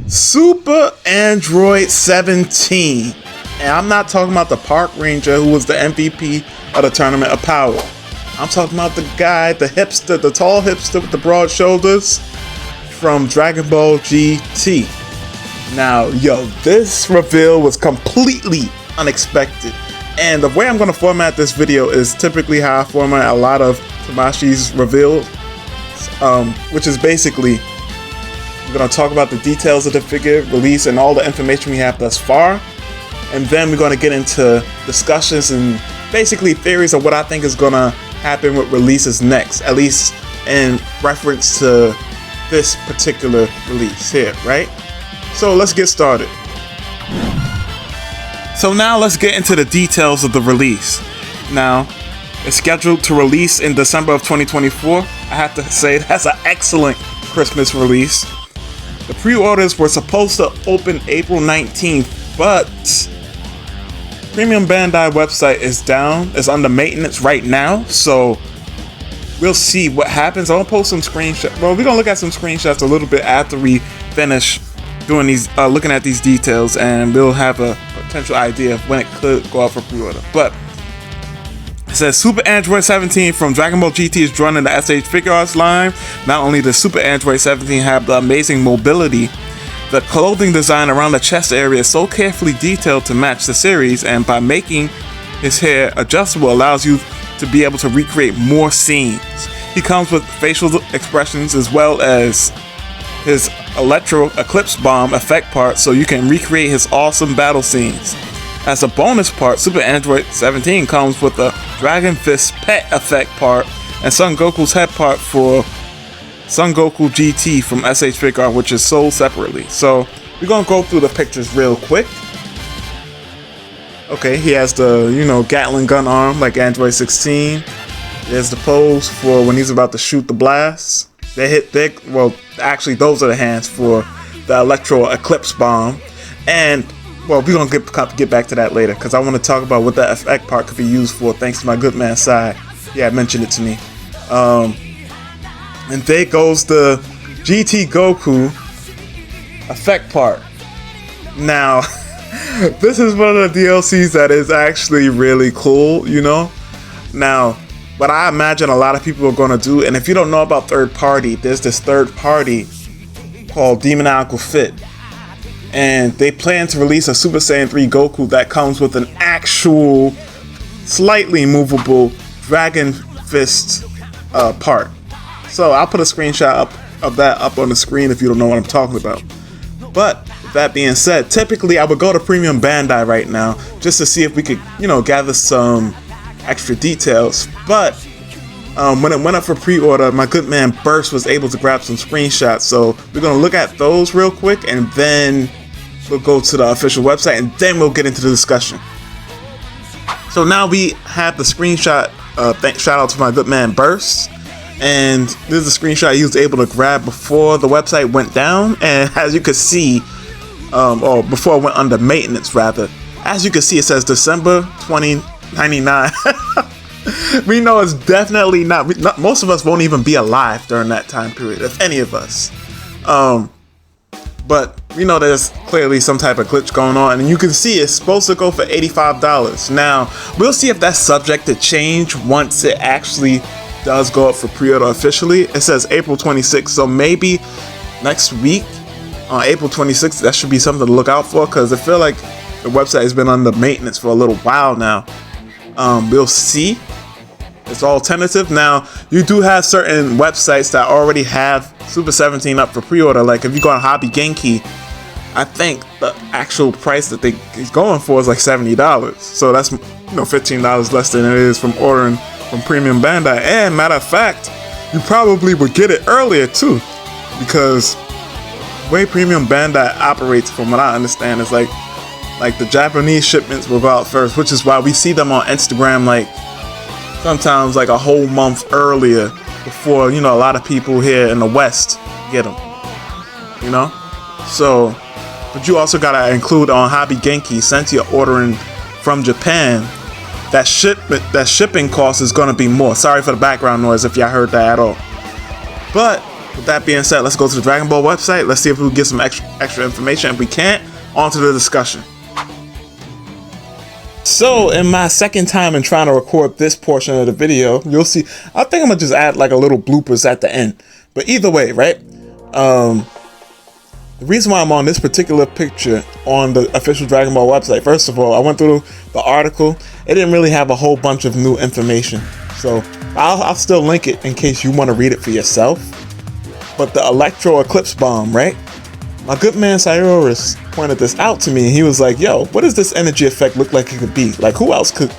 Super Android 17. And I'm not talking about the park ranger who was the MVP of the Tournament of Power. I'm talking about the guy, the hipster, the tall hipster with the broad shoulders from Dragon Ball GT. Now, yo, this reveal was completely unexpected. And the way I'm going to format this video is typically how I format a lot of Tamashii's reveals, which is basically, we're going to talk about the details of the figure release and all the information we have thus far. And then we're going to get into discussions and basically theories of what I think is going to happen with releases next, at least in reference to this particular release here, right? So let's get started. So now let's get into the details of the release. Now, it's scheduled to release in December of 2024. I have to say that's an excellent Christmas release. The pre-orders were supposed to open April 19th, but Premium Bandai website is down. It's under maintenance right now, so we'll see what happens. I'll post some screenshots. Well, we're gonna look at some screenshots a little bit after we finish doing these, looking at these details, and we'll have a potential idea of when it could go out for pre-order. But it says Super Android 17 from Dragon Ball GT is joining the S.h.figuarts line. Not only does Super Android 17 have the amazing mobility, the clothing design around the chest area is so carefully detailed to match the series, and by making his hair adjustable allows you to be able to recreate more scenes. He comes with facial expressions as well as his electro eclipse bomb effect part, so you can recreate his awesome battle scenes. As a bonus part, Super Android 17 comes with a Dragon Fist pet effect part and Son Goku's head part for Son Goku GT from S.h.figuarts, which is sold separately. So we're gonna go through the pictures real quick. Okay, he has the, Gatling gun arm like Android 16. There's the pose for when he's about to shoot the blast. Well, actually those are the hands for the electro eclipse bomb. And well, we're gonna get back to that later, because I want to talk about what that effect part could be used for, thanks to my good man Sai. Yeah, mentioned it to me. And there goes the GT Goku effect part. Now, this is one of the DLCs that is actually really cool, Now, what I imagine a lot of people are going to do, and if you don't know about third party, there's this third party called Demoniacal Fit. And they plan to release a Super Saiyan 3 Goku that comes with an actual, slightly movable Dragon Fist part. So I'll put a screenshot of that up on the screen if you don't know what I'm talking about. But with that being said, typically I would go to Premium Bandai right now just to see if we could, gather some extra details. But when it went up for pre-order, my good man Burst was able to grab some screenshots. So we're going to look at those real quick, and then we'll go to the official website, and then we'll get into the discussion. So now we have the screenshot. Shout out to my good man Burst. And this is a screenshot he was able to grab before the website went down. And as you can see, or before it went under maintenance rather, as you can see, it says December 2099. We know it's definitely not. Most of us won't even be alive during that time period, if any of us. But we know there's clearly some type of glitch going on, and you can see it's supposed to go for $85. Now, we'll see if that's subject to change once it actually does go up for pre-order officially. It says April 26th, so maybe next week on April 26th, that should be something to look out for, because I feel like the website has been under maintenance for a little while now. We'll see. It's all tentative. Now, you do have certain websites that already have Super 17 up for pre-order. Like if you go on Hobby Genki, I think the actual price that he's going for is like $70. So that's $15 less than it is from ordering from Premium Bandai. And matter of fact, you probably would get it earlier too, because the way Premium Bandai operates, from what I understand, is like the Japanese shipments will go out first, which is why we see them on Instagram like sometimes like a whole month earlier before a lot of people here in the West get them. So, but you also gotta include on Hobby Genki, since you're ordering from Japan, that shipping cost is gonna be more. Sorry for the background noise if y'all heard that at all. But with that being said, let's go to the Dragon Ball website. Let's see if we can get some extra information. If we can't, on to the discussion. So, in my second time in trying to record this portion of the video, you'll see, I think I'm gonna just add like a little bloopers at the end. But either way, right? The reason why I'm on this particular picture on the official Dragon Ball website, first of all, I went through the article. It didn't really have a whole bunch of new information. So, I'll still link it in case you want to read it for yourself. But the Electro Eclipse Bomb, right? My good man Cyrus pointed this out to me, and he was like, yo, what does this energy effect look like it could be? Like, who else could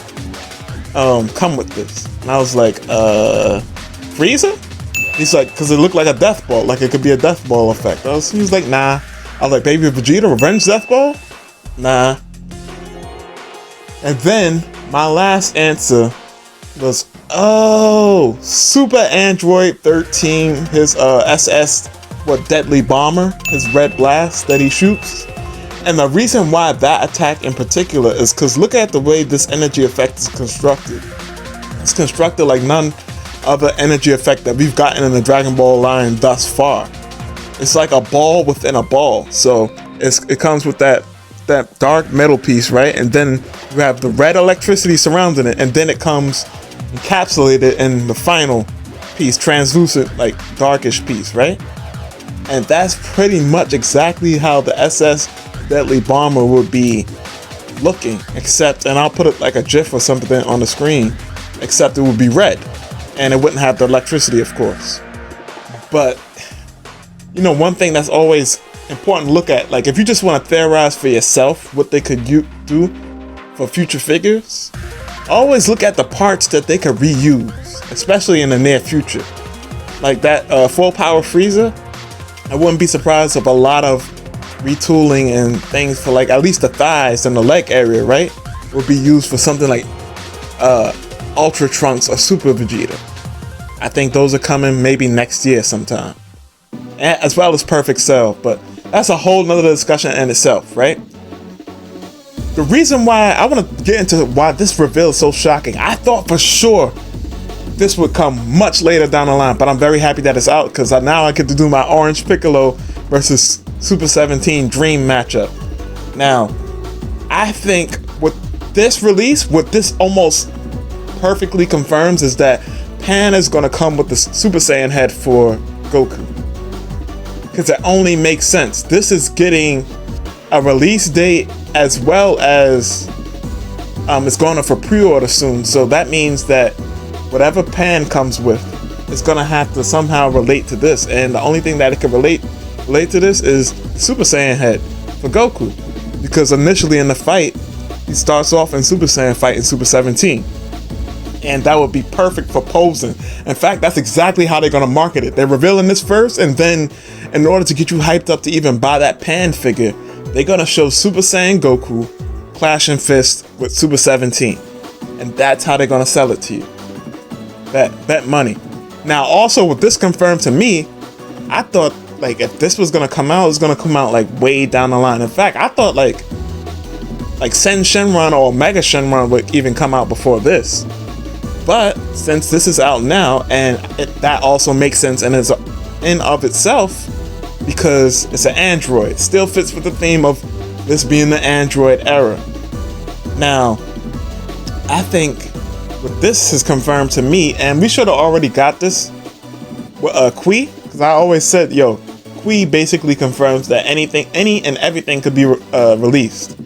come with this? And I was like, Frieza? He's like, because it looked like a death ball, like it could be a death ball effect. He was like, nah. I was like, Baby Vegeta, Revenge Death Ball? Nah. And then my last answer was, oh, Super Android 13, his Deadly Bomber, his red blast that he shoots. And the reason why that attack in particular is because look at the way this energy effect is constructed. It's constructed like none other energy effect that we've gotten in the Dragon Ball line thus far. It's like a ball within a ball. So it comes with that dark metal piece, right? And then you have the red electricity surrounding it, and then it comes encapsulated in the final piece, translucent, like darkish piece, right? And that's pretty much exactly how the Deadly Bomber would be looking, except, and I'll put it like a GIF or something on the screen, except it would be red, and it wouldn't have the electricity, of course. But, you know, one thing that's always important to look at, like if you just want to theorize for yourself what they could do for future figures, always look at the parts that they could reuse, especially in the near future. Like that full power Frieza, I wouldn't be surprised if a lot of retooling and things for like at least the thighs and the leg area, right, would be used for something like Ultra Trunks or Super Vegeta. I think those are coming maybe next year sometime, as well as Perfect Cell, but that's a whole nother discussion in itself, right? The reason why I want to get into why this reveal is so shocking, I thought for sure this would come much later down the line, but I'm very happy that it's out because now I get to do my Orange Piccolo versus Super 17 Dream matchup. Now, I think with this release, what this almost perfectly confirms is that Pan is going to come with the Super Saiyan head for Goku. Because it only makes sense. This is getting a release date as well as it's going up for pre-order soon. So that means that whatever Pan comes with is going to have to somehow relate to this. And the only thing that it can relate to this is Super Saiyan head for Goku. Because initially in the fight, he starts off in Super Saiyan fighting Super 17. And that would be perfect for posing. In fact, that's exactly how they're going to market it. They're revealing this first, and then in order to get you hyped up to even buy that Pan figure, they're going to show Super Saiyan Goku clashing fists with Super 17. And that's how they're going to sell it to you. Bet money. Now, also with this confirmed to me, I thought like if this was going to come out, it was going to come out like way down the line. In fact, I thought like Sen Shenron or Mega Shenron would even come out before this. But since this is out now, and that also makes sense in of itself, because it's an Android, still fits with the theme of this being the Android era. Now, I think what this has confirmed to me, and we should have already got this with Qui, because I always said, yo, Qui basically confirms that any and everything could be released.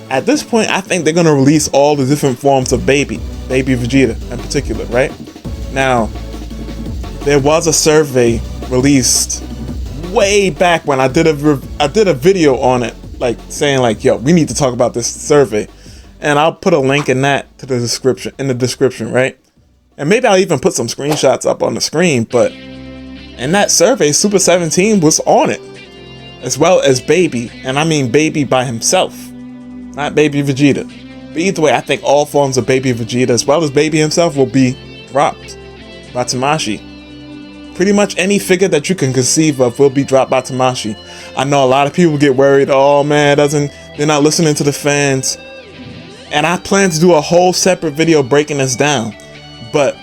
At this point, I think they're going to release all the different forms of Baby Vegeta in particular, right? Now, there was a survey released way back when I did a video on it, like saying like, yo, we need to talk about this survey. And I'll put a link in the description, right? And maybe I'll even put some screenshots up on the screen, but in that survey, Super 17 was on it, as well as Baby, and I mean Baby by himself, not Baby Vegeta. But either way, I think all forms of Baby Vegeta, as well as Baby himself, will be dropped by Tamashii. Pretty much any figure that you can conceive of will be dropped by Tamashii. I know a lot of people get worried, oh man, they're not listening to the fans. And I plan to do a whole separate video breaking this down. But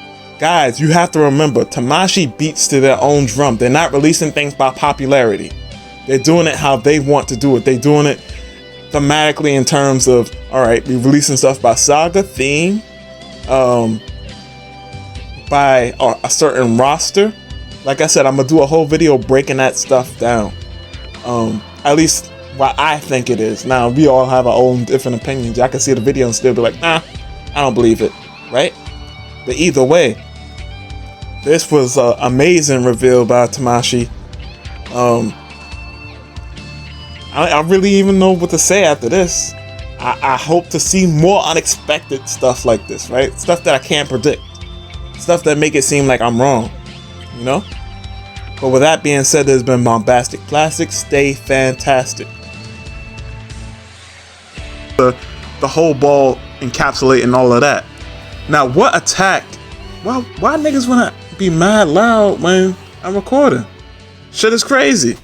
Guys, you have to remember, Tamashii beats to their own drum. They're not releasing things by popularity. They're doing it how they want to do it. They're doing it thematically in terms of, all right, we're releasing stuff by saga, theme, by a certain roster. Like I said, I'm gonna do a whole video breaking that stuff down. At least what I think it is. Now, we all have our own different opinions. Y'all can see the video and still be like, nah, I don't believe it, right? But either way, this was an amazing reveal by Tamashii. I really even know what to say after this. I hope to see more unexpected stuff like this, right? Stuff that I can't predict. Stuff that make it seem like I'm wrong, you know? But with that being said, there's been Bombastic Plastics. Stay fantastic. The whole ball encapsulating all of that. Now, what attack? Why niggas wanna be mad loud when I'm recording? Shit is crazy.